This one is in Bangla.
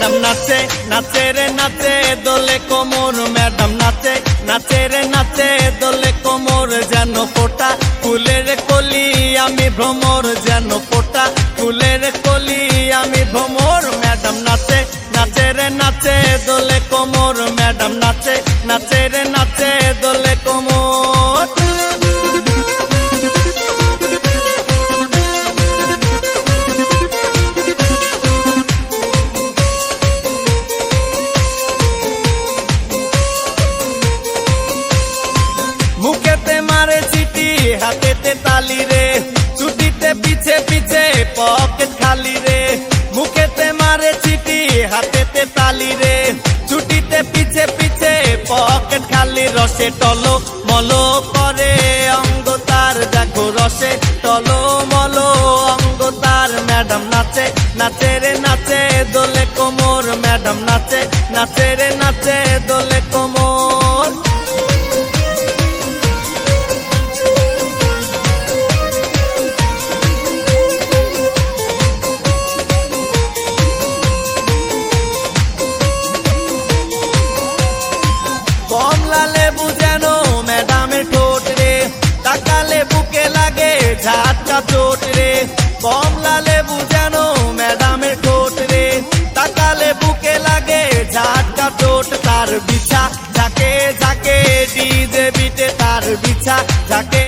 ম্যাডাম নাচে নাচে রে নাচে দোলে কোমর, ম্যাডাম নাচে নাচে রে নাচে দোলে কোমর, যেন ফোটা ফুলের কলি আমি ভ্রমর, যেন ফোটা ফুলের কলি আমি ভ্রমর। ম্যাডাম নাচে নাচে রে নাচে দোলে কোমর, ম্যাডাম নাচে নাচে রে নাচে দোলে কোমর। মুখেতে মারে চিঠি হাতেতে তালি রে, ছুটিতে পিছে পিছে পকেট খালি রে। মুখেতে মারে চিঠি হাতেতে তালি রে, ছুটিতে পিছে পিছে পকেট খালি। রসে টলো মলো করে অঙ্গ তার, দেখো রসে টলো মলো অঙ্গ তার। ম্যাডাম নাচে নাচে রে নাচে দোলে কোমর, ম্যাডাম নাচে নাচে রে নাচে দোলে কোমর। কমলা লেবু যেন ম্যাডামের ঠোঁট রে, তাকালে বুকে লাগে ঝাটকা চোট রে। কমলা লেবু যেন ম্যাডামের ঠোঁট রে, তাকালে বুকে লাগে ঝাটকা চোট। তার বিছা ঝাঁকে ঝাঁকে ডিজে বিটে, তার বিছা ঝাঁকে